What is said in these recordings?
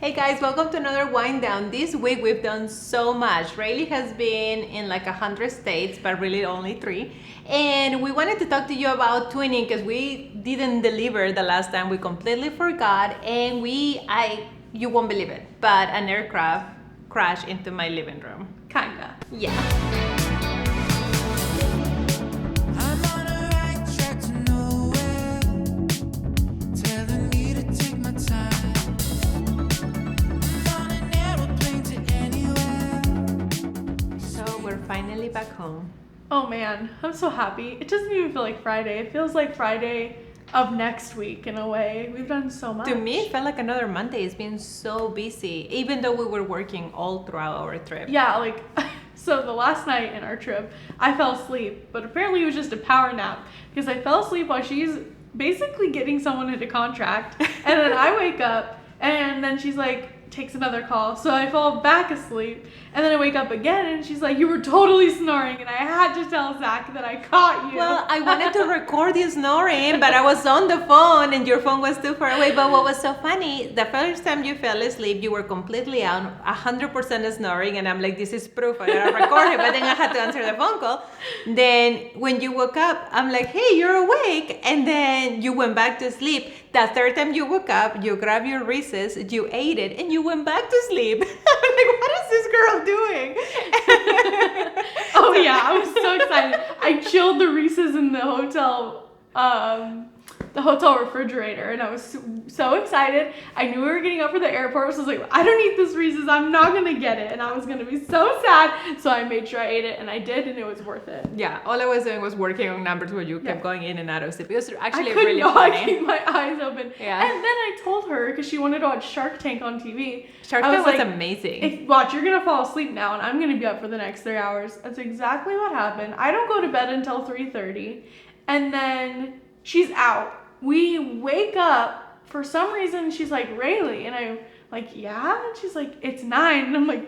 Hey guys, welcome to another wind down. This week we've done so much. Railey has been in like 100 states, but really only 3. And we wanted to talk to you about twinning because we didn't deliver the last time. We completely forgot, and you won't believe it, but an aircraft crashed into my living room. Kinda. Yeah. Finally back home. Oh man, I'm so happy. It doesn't even feel like Friday. It feels like Friday of next week in a way. We've done so much. To me, it felt like another Monday. It's been so busy, even though we were working all throughout our trip. Yeah, like, so the last night in our trip, I fell asleep, but apparently it was just a power nap because I fell asleep while she's basically getting someone into contract. And then I wake up and then she's like, takes another call, so I fall back asleep, and then I wake up again and she's like, you were totally snoring, and I had to tell Zach that I caught you. Well, I wanted to record you snoring, but I was on the phone and your phone was too far away. But what was so funny, the first time you fell asleep, you were completely out, 100% snoring, and I'm like, this is proof, I gotta record it. But then I had to answer the phone call. Then when you woke up, I'm like, hey, you're awake, and then you went back to sleep. The third time you woke up, you grabbed your Reese's, you ate it, and you went back to sleep. I'm like, what is this girl doing? Oh yeah, I was so excited. I chilled the Reese's in the hotel refrigerator, and I was so excited. I knew we were getting up for the airport, so I was like, I don't eat this Reese's, I'm not gonna get it, and I was gonna be so sad, so I made sure I ate it, and I did, and it was worth it. Yeah, all I was doing was working on numbers where you kept going in and out of sleep. It was actually I could really not funny. keep my eyes open. Yeah. And then I told her, because she wanted to watch Shark Tank on TV. Shark Tank was amazing. Watch, you're gonna fall asleep now, and I'm gonna be up for the next 3 hours. That's exactly what happened. I don't go to bed until 3:30, and then she's out. We wake up, for some reason, she's like, Railey, and I'm like, yeah? And she's like, it's 9, and I'm like,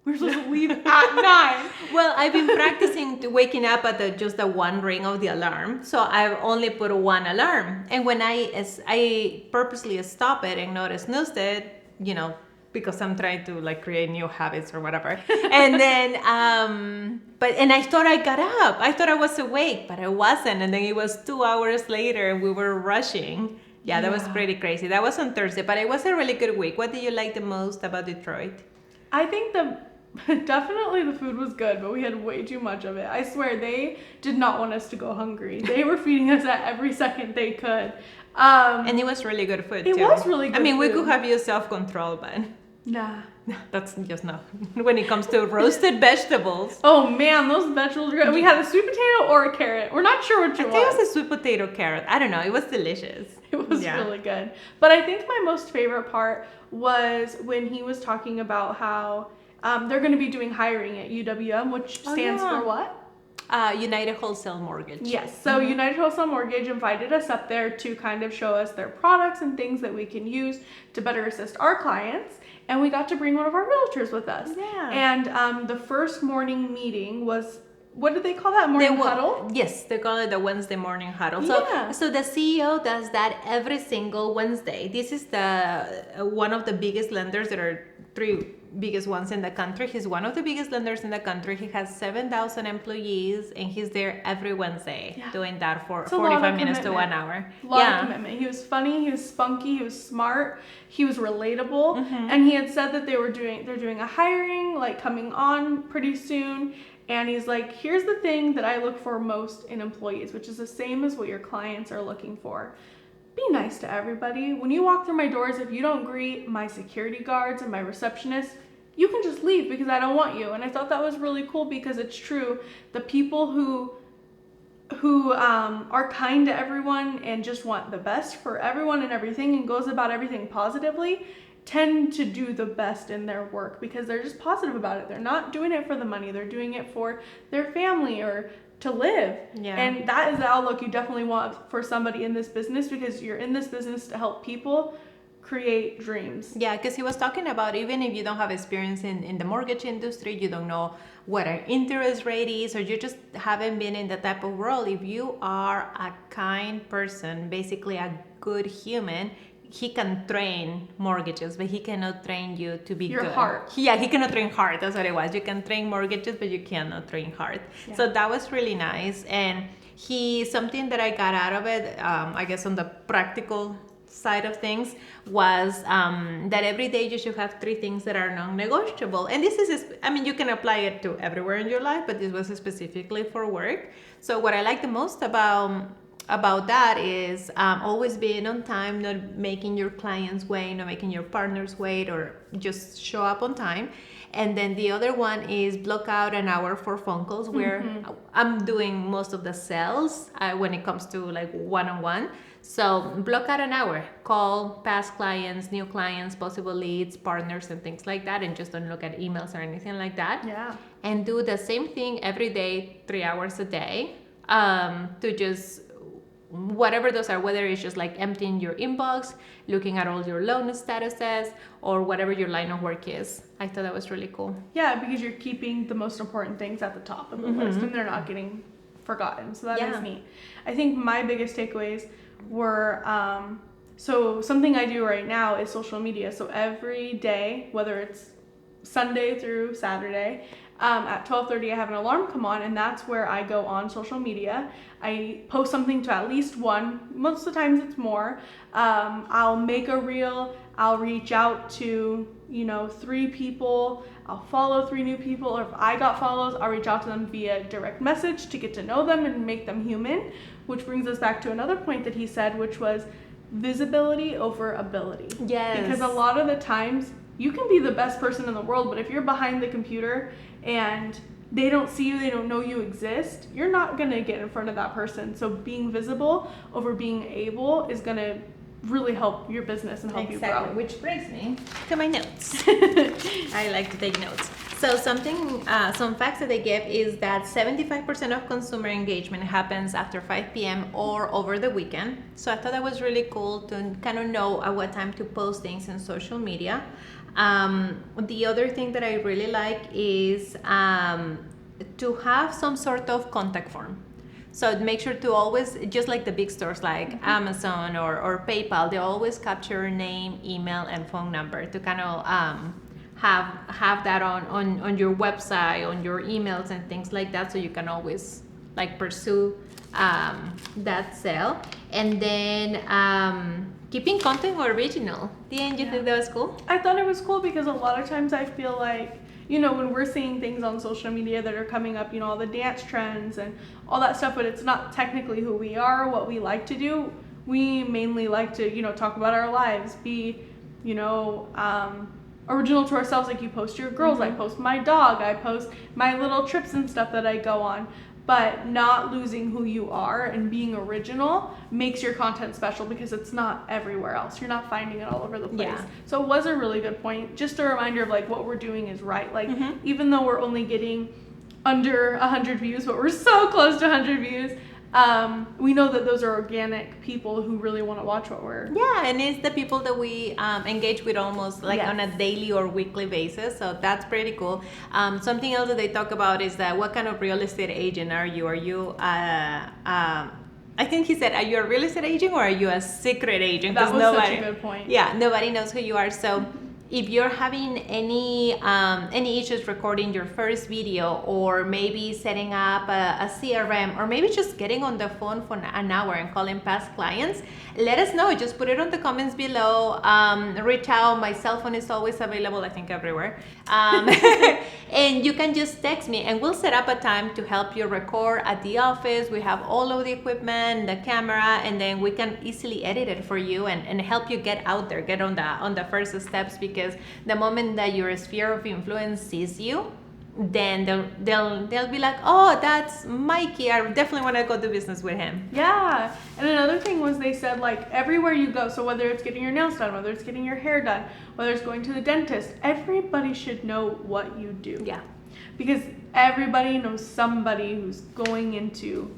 we're supposed to leave at 9. Well, I've been practicing waking up at just the one ring of the alarm, so I've only put one alarm. And when I purposely stop it and not snooze it, because I'm trying to like create new habits or whatever. And then, and I thought I got up. I thought I was awake, but I wasn't. And then it was 2 hours later and we were rushing. Yeah, that was pretty crazy. That was on Thursday, but it was a really good week. What did you like the most about Detroit? I think definitely the food was good, but we had way too much of it. I swear they did not want us to go hungry. They were feeding us at every second they could. And it was really good food too. It was really good I mean, food. we could have used self-control, but nah. That's just not. When it comes to roasted vegetables. Oh man, those vegetables were good. We had a sweet potato or a carrot. We're not sure which it was. I think it was a sweet potato carrot. I don't know. It was delicious. It was really good. But I think my most favorite part was when he was talking about how they're going to be doing hiring at UWM, which stands for what? United Wholesale Mortgage. Yes. So United Wholesale Mortgage invited us up there to kind of show us their products and things that we can use to better assist our clients. And we got to bring one of our realtors with us. Yeah. And the first morning meeting was, what did they call that? Morning huddle? Yes, they call it the Wednesday morning huddle. Yeah. So the CEO does that every single Wednesday. This is one of the biggest lenders. There are 3 biggest ones in the country. He's one of the biggest lenders in the country. He has 7,000 employees, and he's there every Wednesday doing that for 45 minutes to 1 hour. A lot of commitment. He was funny, he was spunky, he was smart, he was relatable, and he had said that they're doing a hiring, like coming on pretty soon. And he's like, here's the thing that I look for most in employees, which is the same as what your clients are looking for. Be nice to everybody. When you walk through my doors, if you don't greet my security guards and my receptionists, you can just leave because I don't want you. And I thought that was really cool because it's true. The people who are kind to everyone and just want the best for everyone and everything and goes about everything positively tend to do the best in their work because they're just positive about it. They're not doing it for the money. They're doing it for their family or to live. Yeah. And that is the outlook you definitely want for somebody in this business because you're in this business to help people create dreams. Yeah, because he was talking about even if you don't have experience in the mortgage industry, you don't know what an interest rate is, or you just haven't been in that type of world, if you are a kind person, basically a good human, he can train mortgages, but he cannot train you to be Your good. heart. Yeah, he cannot train heart. That's what it was. You can train mortgages, but you cannot train heart. Yeah. So that was really nice. And something that I got out of it, I guess on the practical side of things, was that every day you should have 3 things that are non-negotiable. And this is, I mean, you can apply it to everywhere in your life, but this was specifically for work. So what I like the most about that is always being on time, not making your clients wait, not making your partners wait, or just show up on time. And then the other one is block out an hour for phone calls, where I'm doing most of the sales when it comes to like one-on-one. So block out an hour, call past clients, new clients, possible leads, partners, and things like that, and just don't look at emails or anything like that. Yeah. And do the same thing every day, 3 hours a day, to just whatever those are, whether it's just like emptying your inbox, looking at all your loan statuses, or whatever your line of work is. I thought that was really cool. Yeah, because you're keeping the most important things at the top of the list, and they're not getting forgotten. So that is neat. I think my biggest takeaways were, so something I do right now is social media. So every day, whether it's Sunday through Saturday, at 12:30 I have an alarm come on, and that's where I go on social media. I post something to at least one, most of the times it's more. I'll make a reel, I'll reach out to 3 people, I'll follow 3 new people, or if I got follows, I'll reach out to them via direct message to get to know them and make them human, which brings us back to another point that he said, which was visibility over ability. Yes. Because a lot of the times you can be the best person in the world, but if you're behind the computer and they don't see you, they don't know you exist, you're not going to get in front of that person. So being visible over being able is going to really help your business and help you grow. Which brings me to my notes. I like to take notes. So some facts that they give is that 75% of consumer engagement happens after 5 p.m. or over the weekend. So I thought that was really cool to kind of know at what time to post things in social media. The other thing that I really like is to have some sort of contact form. So make sure to always, just like the big stores like Amazon or PayPal, they always capture name, email, and phone number to kind of have that on your website, on your emails and things like that, so you can always like pursue that sale. And then keeping content original. Didn't you think that was cool? I thought it was cool because a lot of times I feel like, when we're seeing things on social media that are coming up, all the dance trends and all that stuff, but it's not technically who we are, what we like to do. We mainly like to, talk about our lives, be, original to ourselves. Like you post your girls, I post my dog, I post my little trips and stuff that I go on. But not losing who you are and being original makes your content special because it's not everywhere else. You're not finding it all over the place. Yeah. So it was a really good point. Just a reminder of like what we're doing is right. Like even though we're only getting under 100 views, but we're so close to 100 views, we know that those are organic people who really want to watch what we're... Yeah, and it's the people that we engage with almost like on a daily or weekly basis, so that's pretty cool. Something else that they talk about is that what kind of real estate agent are you? Are you I think he said, are you a real estate agent or are you a secret agent? That was such a good point. Yeah, nobody knows who you are. So if you're having any issues recording your first video, or maybe setting up a CRM, or maybe just getting on the phone for an hour and calling past clients, let us know. Just put it on the comments below. Reach out. My cell phone is always available, I think everywhere. And you can just text me and we'll set up a time to help you record at the office. We have all of the equipment, the camera, and then we can easily edit it for you and help you get out there, get on the first steps, because the moment that your sphere of influence sees you, then they'll be like, oh, that's Mikey, I definitely want to go do business with him. Yeah. And another thing was, they said like everywhere you go, so whether it's getting your nails done, whether it's getting your hair done, whether it's going to the dentist, everybody should know what you do. Yeah. Because everybody knows somebody who's going into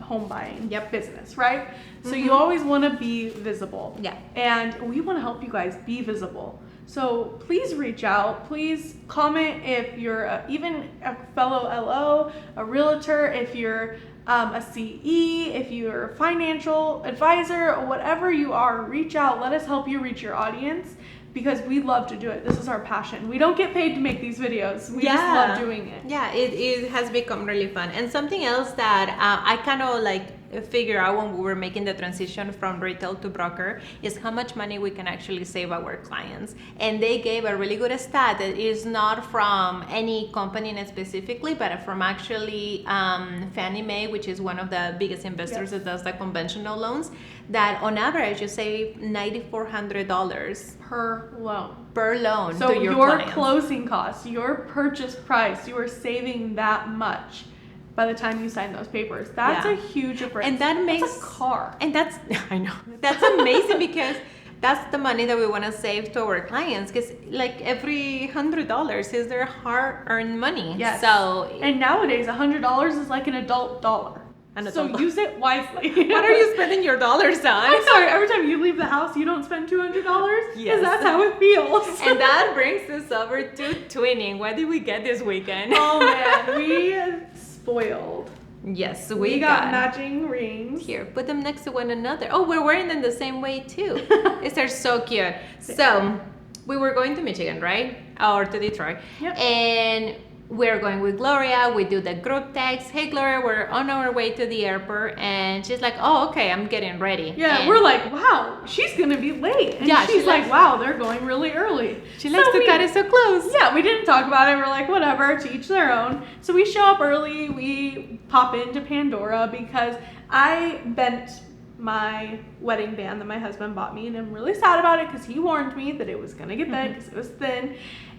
home buying business, right? So you always want to be visible. Yeah. And we want to help you guys be visible. So please reach out. Please comment if you're even a fellow LO, a realtor, if you're a CE, if you're a financial advisor, or whatever you are, reach out. Let us help you reach your audience, because we love to do it. This is our passion. We don't get paid to make these videos. We just love doing it. Yeah, it has become really fun. And something else that I kind of like figure out when we were making the transition from retail to broker is how much money we can actually save our clients. And they gave a really good stat that is not from any company specifically, but from actually Fannie Mae, which is one of the biggest investors that does the conventional loans, that on average you save $9,400 per loan so to your clients. Closing costs, your purchase price, you are saving that much by the time you sign those papers. That's a huge difference. And that makes a car. And that's I know. That's amazing because that's the money that we want to save to our clients, because like every $100 is their hard-earned money. Yes. So and nowadays $100 is like an adult dollar. So use it wisely. What are you spending your dollars on? I'm sorry, every time you leave the house, you don't spend $200? Yes. Because that's how it feels. And that brings us over to twinning. What did we get this weekend? Oh man, we spoiled. Yes, we got matching rings. Here, put them next to one another. Oh, we're wearing them the same way too. They're so cute. So we were going to Michigan, right? Or to Detroit. Yep. And we're going with Gloria. We do the group text. Hey, Gloria, we're on our way to the airport. And she's like, oh, okay, I'm getting ready. Yeah, and we're like, wow, she's going to be late. And she's like, wow, they're going really early. She likes to cut it so close. Yeah, we didn't talk about it. We're like, whatever, to each their own. So we show up early. We pop into Pandora because I bent my wedding band that my husband bought me. And I'm really sad about it because he warned me that it was going to get bent because it was thin.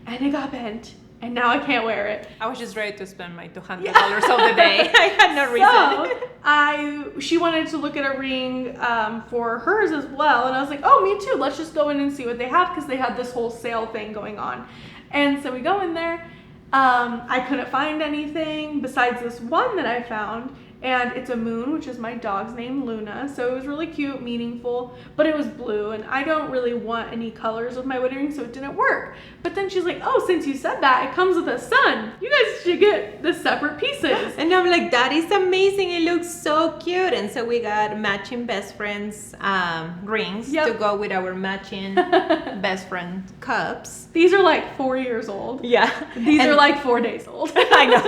And it got bent. And now I can't wear it. I was just ready to spend my $200 of the day. I had no reason. So she wanted to look at a ring for hers as well. And I was like, oh, me too. Let's just go in and see what they have, because they had this whole sale thing going on. And so we go in there. I couldn't find anything besides this one that I found. And it's a moon, which is my dog's name, Luna. So it was really cute, meaningful, but it was blue. And I don't really want any colors with my wedding ring, so it didn't work. But then she's like, oh, since you said that, it comes with a sun. You guys should get the separate pieces. And I'm like, that is amazing. It looks so cute. And so we got matching best friends rings to go with our matching best friend cups. These are like 4 years old. Yeah. These are like 4 days old. I know.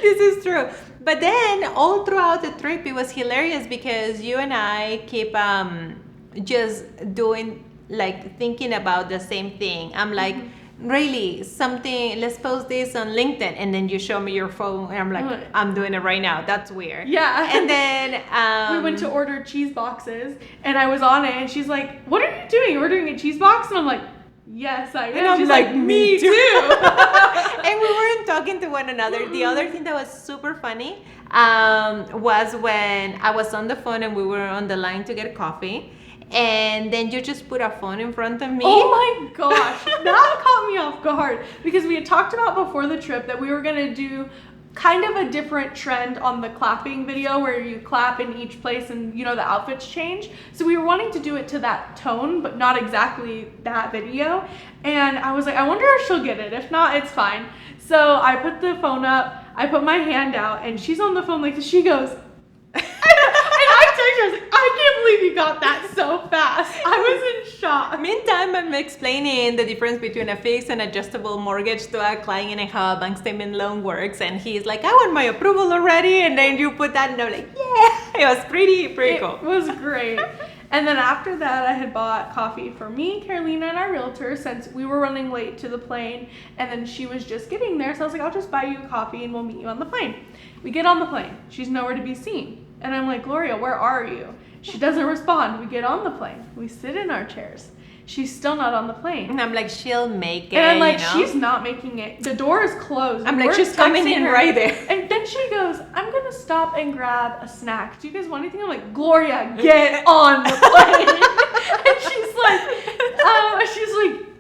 This is true. But then all throughout the trip, it was hilarious because you and I keep just doing, like, thinking about the same thing. I'm like, Railey, let's post this on LinkedIn. And then you show me your phone and I'm like, I'm doing it right now. That's weird. Yeah. And then we went to order cheese boxes and I was on it and she's like, what are you doing? Ordering a cheese box? And I'm like, yes, I am. And I'm she's like, me too. And we And weren't talking to one another. The other thing that was super funny was when I was on the phone and we were on the line to get coffee. And then you just put a phone in front of me. Oh my gosh, that caught me off guard because we had talked about before the trip that we were gonna do kind of a different trend on the clapping video where you clap in each place and, you know, the outfits change. So we were wanting to do it to that tone, but not exactly that video. And I was like, I wonder if she'll get it. If not, it's fine. So I put the phone up, I put my hand out, and she's on the phone like this. She goes, I was like, I can't believe you got that so fast. I was in shock. Meantime, I'm explaining the difference between a fixed and adjustable mortgage to a client and how a bank statement loan works. And he's like, I want my approval already. And then you put that and I'm like, yeah. It was pretty cool. It was great. And then after that, I had bought coffee for me, Carolina, and our realtor since we were running late to the plane. And then she was just getting there. So I was like, I'll just buy you a coffee and we'll meet you on the plane. We get on the plane. She's nowhere to be seen. And I'm like, Gloria, where are you? She doesn't respond. We get on the plane. We sit in our chairs. She's still not on the plane. And I'm like, she'll make it. And I'm like, you know? She's not making it. The door is closed. I'm like, she's coming in right there. And then she goes, I'm going to stop and grab a snack. Do you guys want anything? I'm like, Gloria, get on the plane. And she's like,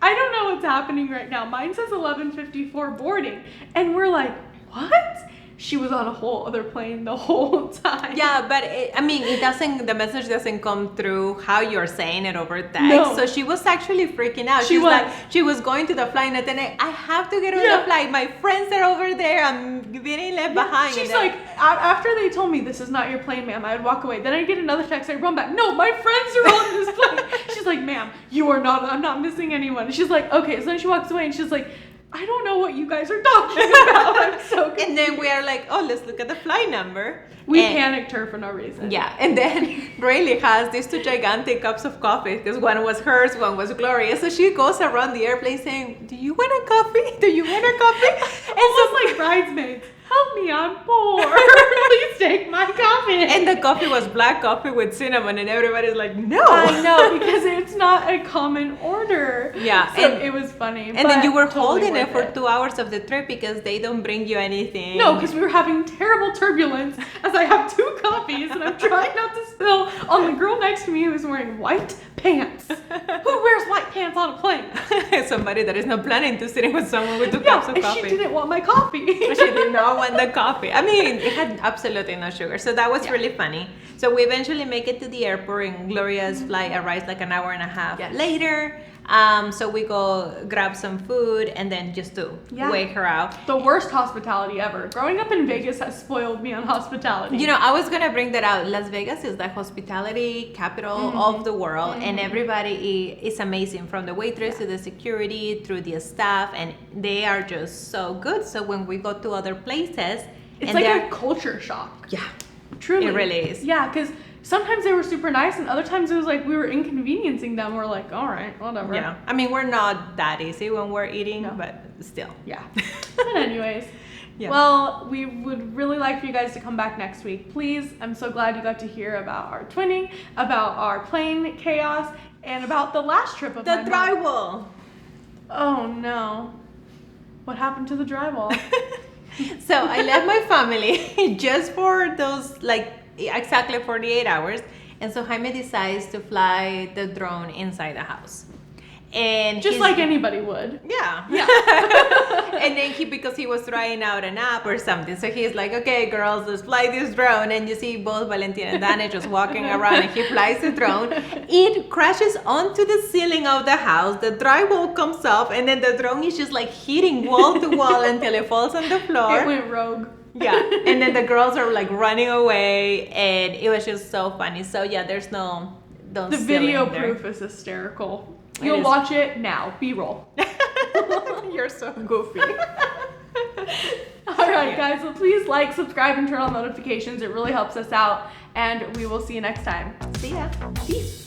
I don't know what's happening right now. Mine says 11:54 boarding. And we're like, what? she was on a whole other plane the whole time. Yeah, but the message doesn't come through how you're saying it over text. No. So she was actually freaking out. She was. She was going to the flight and then I have to get on the flight. My friends are over there. I'm getting left behind. She's like, after they told me this is not your plane, ma'am, I'd walk away. Then I'd get another text. I'd run back. No, my friends are on this plane. She's like, ma'am, you are not. I'm not missing anyone. She's like, okay. So then she walks away and she's like, I don't know what you guys are talking about. I'm so confused. And then we are like, oh, let's look at the flight number. We panicked her for no reason. Yeah, and then Railey has these 2 gigantic cups of coffee because one was hers, one was Gloria's. So she goes around the airplane saying, do you want a coffee? Do you want a coffee? And so like bridesmaids, help me, I'm poor. Please take my coffee. And the coffee was black coffee with cinnamon and everybody's like, no. I know, because it's not a common order. Yeah. So it was funny. And then you were totally holding it worth for 2 hours of the trip because they don't bring you anything. No, because we were having terrible turbulence as I have 2 coffees and I'm trying not to spill on the girl next to me who's wearing white pants. Who wears white pants on a plane? Somebody that is not planning to sit with someone with 2 cups of and coffee. she didn't want my coffee. She did not want the coffee. I mean, it had absolutely no sugar. So that was really funny. So we eventually make it to the airport and Gloria's flight arrives like an hour and a half later. So we go grab some food and then just to wake her out. The worst hospitality ever. Growing up in Vegas has spoiled me on hospitality. You know, I was gonna bring that out. Las Vegas is the hospitality capital of the world, and everybody is amazing, from the waitress to the security through the staff, and they are just so good. So when we go to other places, it's like a culture shock. Yeah, truly, it really is. Yeah, because sometimes they were super nice, and other times it was like we were inconveniencing them. We're like, all right, whatever. Yeah, I mean, we're not that easy when we're eating, but still. Yeah. But anyways. Yeah. Well, we would really like for you guys to come back next week. Please, I'm so glad you got to hear about our twinning, about our plane chaos, and about the last trip of the drywall. Oh no. What happened to the drywall? So I left my family just for those, like, exactly 48 hours. And so Jaime decides to fly the drone inside the house. And just like anybody would. Yeah. And then because he was trying out an app or something, so he's like, okay girls, let's fly this drone. And you see both Valentina and Dana just walking around, and he flies the drone. It crashes onto the ceiling of the house, the drywall comes off, and then the drone is just like hitting wall to wall until it falls on the floor. It went rogue. Yeah, and then the girls are like running away, and it was just so funny. So yeah, there's no the video proof is hysterical. You'll watch it now. B-roll. You're so goofy. All right, guys. So please like, subscribe, and turn on notifications. It really helps us out. And we will see you next time. See ya. Peace.